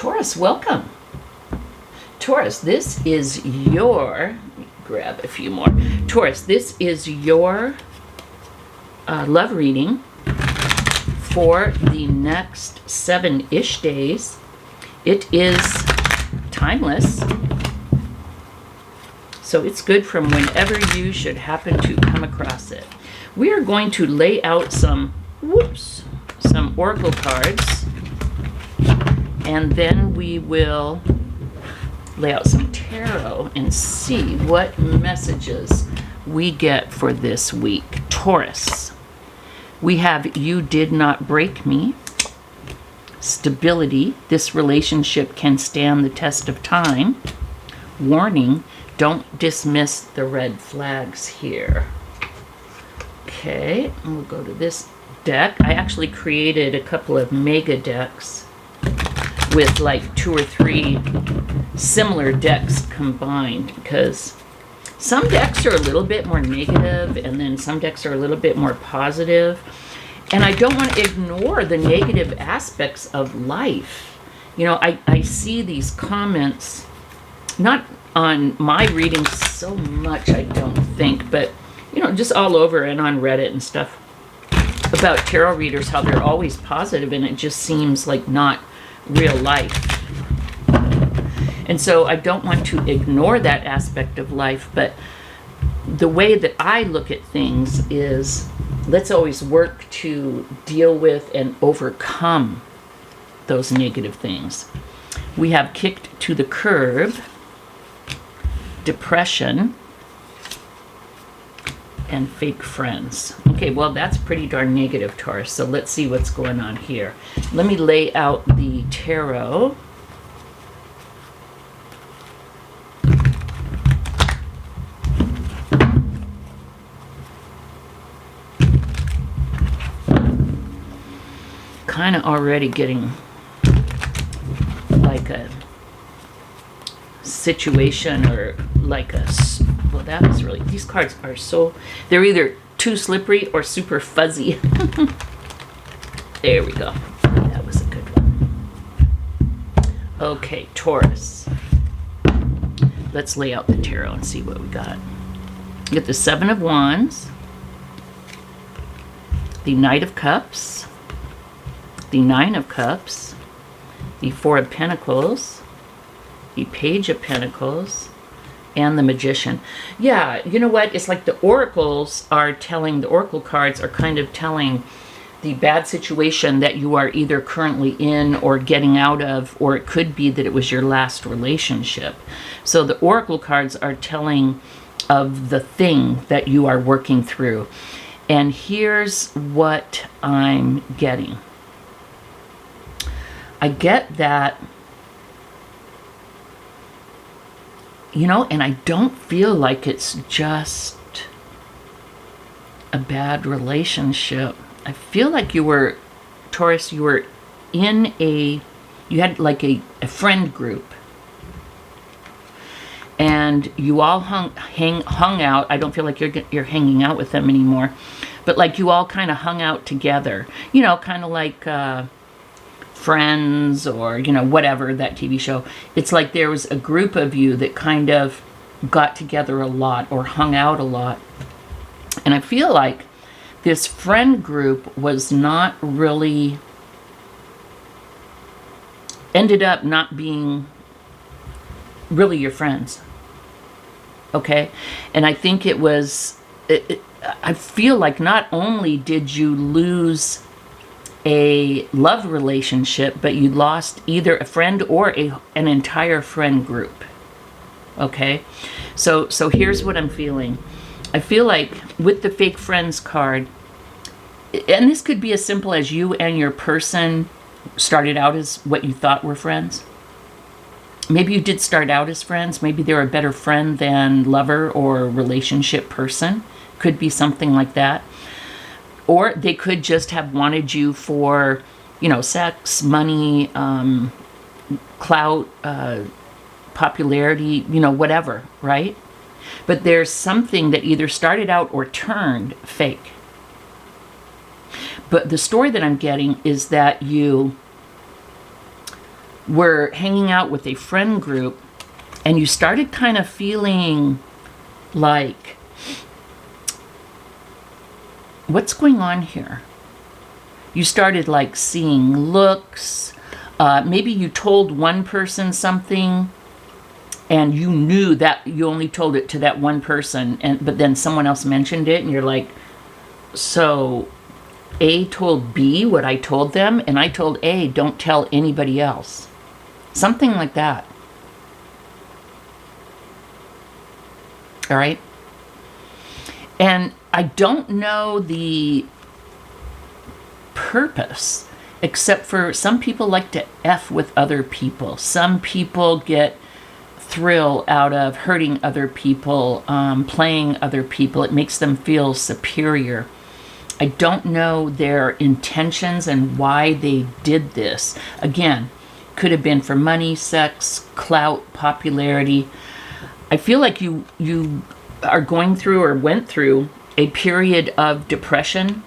Taurus, welcome. Taurus, this is your, let me grab a few more. Taurus, this is your love reading for the next 7-ish days. It is timeless, so it's good from whenever you should happen to come across it. We are going to lay out some oracle cards, and then we will lay out some tarot and see what messages we get for this week. Taurus, we have You Did Not Break Me. Stability, this relationship can stand the test of time. Warning, don't dismiss the red flags here. Okay, and we'll go to this deck. I actually created a couple of mega decks with like 2 or 3 similar decks combined, because some decks are a little bit more negative and then some decks are a little bit more positive. And I don't want to ignore the negative aspects of life. You know, I see these comments, not on my readings so much, I don't think, but, you know, just all over and on Reddit and stuff about tarot readers, how they're always positive, and it just seems like not real life. And so I don't want to ignore that aspect of life, but the way that I look at things is, let's always work to deal with and overcome those negative things. We have Kicked to the Curb, Depression, and Fake Friends. Okay, well, that's pretty darn negative, Taurus, so let's see what's going on here. Let me lay out the tarot. Kind of already getting like a situation, or like a, well, that was really, these cards are so, they're either too slippery or super fuzzy. There we go. That was a good one. Okay, Taurus. Let's lay out the tarot and see what we got. You get the 7 of Wands, the Knight of Cups, the 9 of Cups, the 4 of Pentacles, the Page of Pentacles, and the Magician. Yeah, you know what? It's like the oracles are telling, the oracle cards are kind of telling the bad situation that you are either currently in or getting out of, or it could be that it was your last relationship. So the oracle cards are telling of the thing that you are working through. And here's what I'm getting. I get that, you know, and I don't feel like it's just a bad relationship. I feel like you were, Taurus, you were in a, you had like a friend group. And you all hung out. I don't feel like you're hanging out with them anymore. But like you all kind of hung out together. You know, kind of like Friends, or, you know, whatever, that TV show. It's like there was a group of you that kind of got together a lot or hung out a lot. And I feel like this friend group was not really, ended up not being really your friends. Okay? And I think it was, I feel like not only did you lose a love relationship, but you lost either a friend or an entire friend group. Okay? So here's what I'm feeling. I feel like with the Fake Friends card, and this could be as simple as you and your person started out as what you thought were friends. Maybe you did start out as friends. Maybe they're a better friend than lover or relationship person. Could be something like that. Or they could just have wanted you for, you know, sex, money, clout, popularity, you know, whatever, right? But there's something that either started out or turned fake. But the story that I'm getting is that you were hanging out with a friend group and you started kind of feeling like, what's going on here? You started like seeing looks. Maybe you told one person something and you knew that you only told it to that one person, but then someone else mentioned it and you're like, so A told B what I told them, and I told A, don't tell anybody else. Something like that. All right? And I don't know the purpose, except for some people like to F with other people. Some people get thrill out of hurting other people, playing other people. It makes them feel superior. I don't know their intentions and why they did this. Again, could have been for money, sex, clout, popularity. I feel like you are going through or went through a period of depression.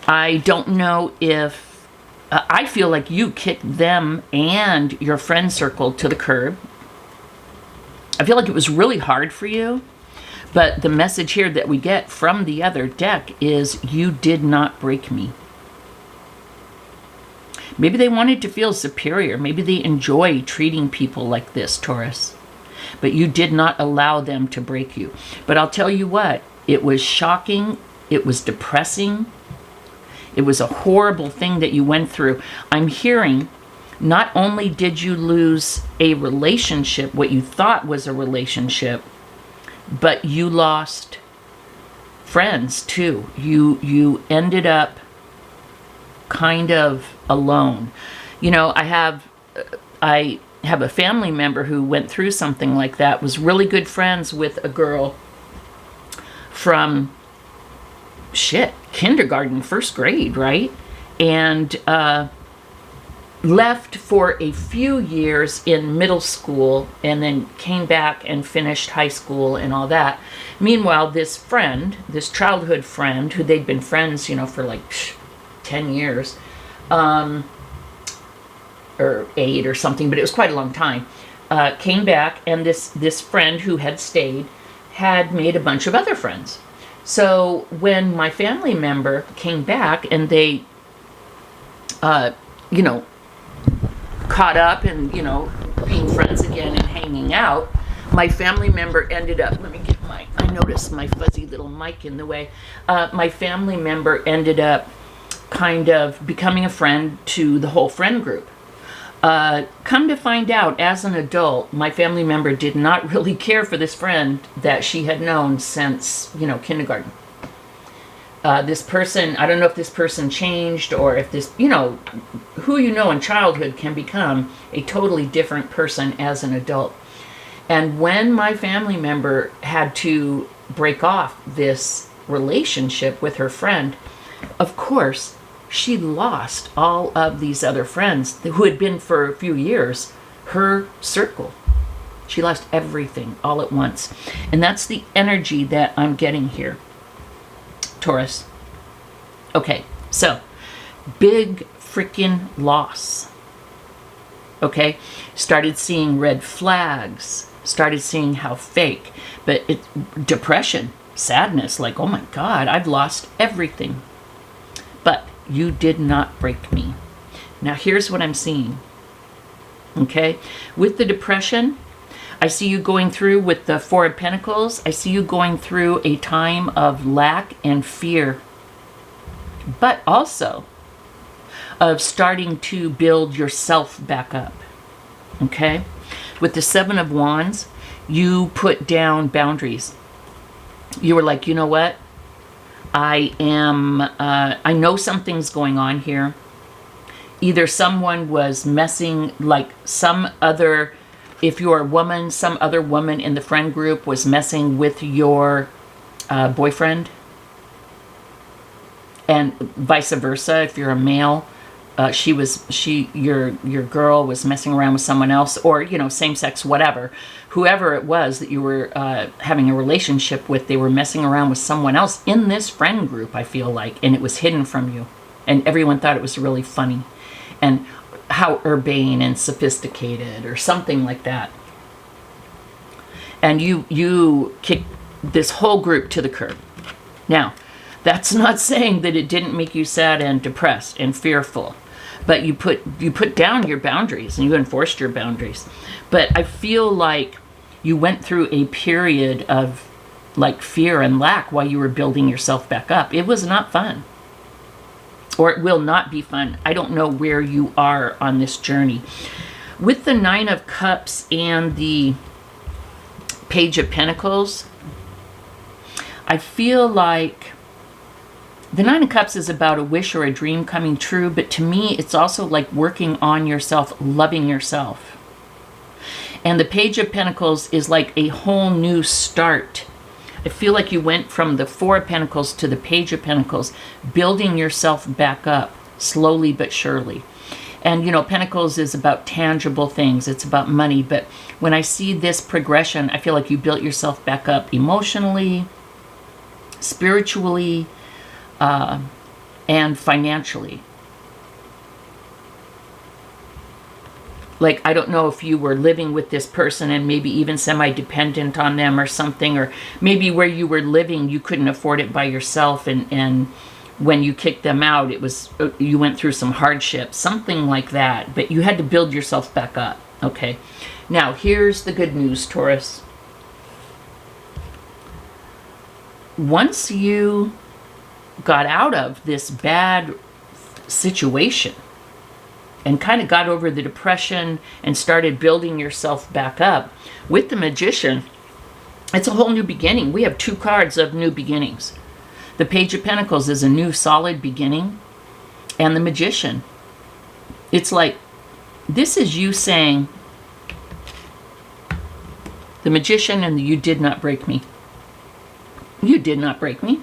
I don't know if, I feel like you kicked them and your friend circle to the curb. I feel like it was really hard for you, but the message here that we get from the other deck is you did not break me. Maybe they wanted to feel superior. Maybe they enjoy treating people like this, Taurus. But you did not allow them to break you. But I'll tell you what, it was shocking. It was depressing. It was a horrible thing that you went through. I'm hearing not only did you lose a relationship, what you thought was a relationship, but you lost friends too. You ended up kind of alone. You know, I have a family member who went through something like that, was really good friends with a girl from kindergarten, first grade, right? And left for a few years in middle school and then came back and finished high school and all that. Meanwhile, this friend, this childhood friend, who they'd been friends, you know, for like 10 years, or 8 or something, but it was quite a long time, came back, and this friend who had stayed had made a bunch of other friends. So when my family member came back and they, you know, caught up and, you know, being friends again and hanging out, my family member ended up, let me get I noticed my fuzzy little mic in the way. My family member ended up kind of becoming a friend to the whole friend group. Come to find out, as an adult, my family member did not really care for this friend that she had known since, you know, kindergarten. This person, I don't know if this person changed or if this, you know, who you know in childhood can become a totally different person as an adult. And when my family member had to break off this relationship with her friend, of course, she lost all of these other friends who had been for a few years her circle. She lost everything all at once. And that's the energy that I'm getting here, Taurus. Okay, so big freaking loss. Okay, started seeing red flags, started seeing how fake, but depression, sadness, like, oh my God, I've lost everything. But you did not break me. Now here's what I'm seeing. Okay, with the depression, I see you going through with the Four of Pentacles. I see you going through a time of lack and fear, but also of starting to build yourself back up. Okay, with the Seven of Wands, you put down boundaries. You were like, you know what? I know something's going on here. Either someone was messing, like some other, if you're a woman, some other woman in the friend group was messing with your boyfriend, and vice versa. If you're a male, your girl was messing around with someone else, or, you know, same sex, whatever. Whoever it was that you were having a relationship with, they were messing around with someone else in this friend group, I feel like, and it was hidden from you. And everyone thought it was really funny. And how urbane and sophisticated or something like that. And you kick this whole group to the curb. Now, that's not saying that it didn't make you sad and depressed and fearful, but you put down your boundaries and you enforced your boundaries. But I feel like you went through a period of like fear and lack while you were building yourself back up. It was not fun. Or it will not be fun. I don't know where you are on this journey. With the 9 of Cups and the Page of Pentacles, I feel like the 9 of Cups is about a wish or a dream coming true, but to me, it's also like working on yourself, loving yourself. And the Page of Pentacles is like a whole new start. I feel like you went from the 4 of Pentacles to the Page of Pentacles, building yourself back up slowly but surely. And, you know, Pentacles is about tangible things. It's about money. But when I see this progression, I feel like you built yourself back up emotionally, spiritually, and financially. Like, I don't know if you were living with this person and maybe even semi-dependent on them or something, or maybe where you were living, you couldn't afford it by yourself, and when you kicked them out, it was, you went through some hardship, something like that, but you had to build yourself back up. Okay. Now, here's the good news, Taurus. Once you got out of this bad situation and kind of got over the depression and started building yourself back up, with the Magician, it's a whole new beginning. We have 2 cards of new beginnings. The Page of Pentacles is a new solid beginning, and the Magician, it's like, this is you saying, the Magician and the you did not break me. You did not break me.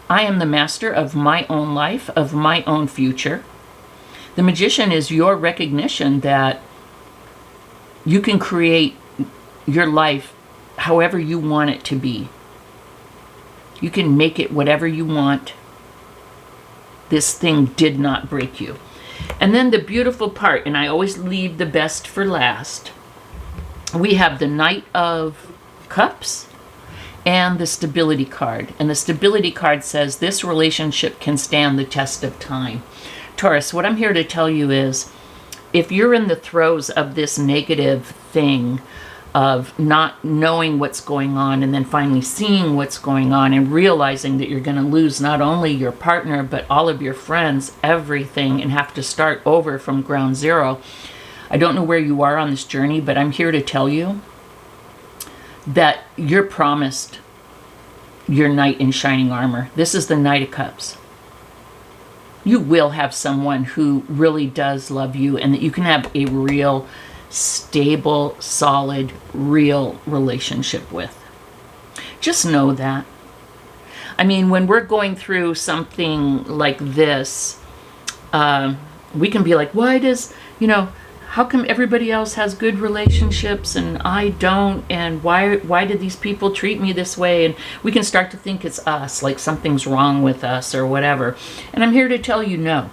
I am the master of my own life, of my own future. The Magician is your recognition that you can create your life however you want it to be. You can make it whatever you want. This thing did not break you. And then the beautiful part, and I always leave the best for last, we have the Knight of Cups and the Stability card. And the Stability card says this relationship can stand the test of time. Taurus, what I'm here to tell you is, if you're in the throes of this negative thing of not knowing what's going on and then finally seeing what's going on and realizing that you're going to lose not only your partner but all of your friends, everything, and have to start over from ground zero, I don't know where you are on this journey, but I'm here to tell you that you're promised your knight in shining armor. This is the Knight of Cups. You will have someone who really does love you, and that you can have a real, stable, solid, real relationship with. Just know that. I mean, when we're going through something like this, we can be like, why does, you know, how come everybody else has good relationships and I don't? And why did these people treat me this way? And we can start to think it's us, like something's wrong with us or whatever. And I'm here to tell you, no.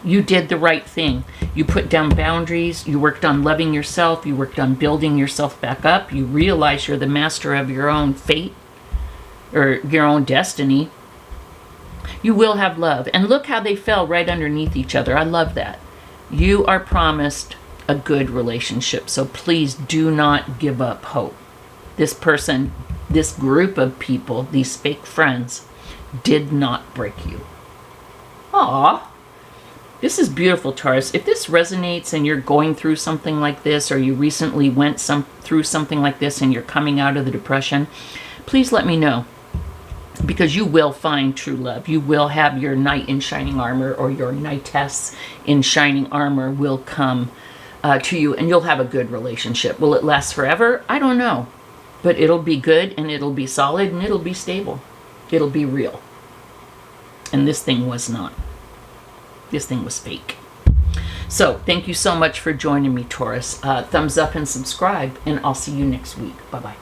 You did the right thing. You put down boundaries. You worked on loving yourself. You worked on building yourself back up. You realize you're the master of your own fate or your own destiny. You will have love. And look how they fell right underneath each other. I love that. You are promised a good relationship, so please do not give up hope. This person, this group of people, these fake friends, did not break you. Aww. This is beautiful, Taurus. If this resonates and you're going through something like this, or you recently went through something like this and you're coming out of the depression, please let me know. Because you will find true love. You will have your knight in shining armor, or your knightess in shining armor will come to you, and you'll have a good relationship. Will it last forever? I don't know. But it'll be good, and it'll be solid, and it'll be stable. It'll be real. And this thing was not. This thing was fake. So, thank you so much for joining me, Taurus. Thumbs up and subscribe, and I'll see you next week. Bye-bye.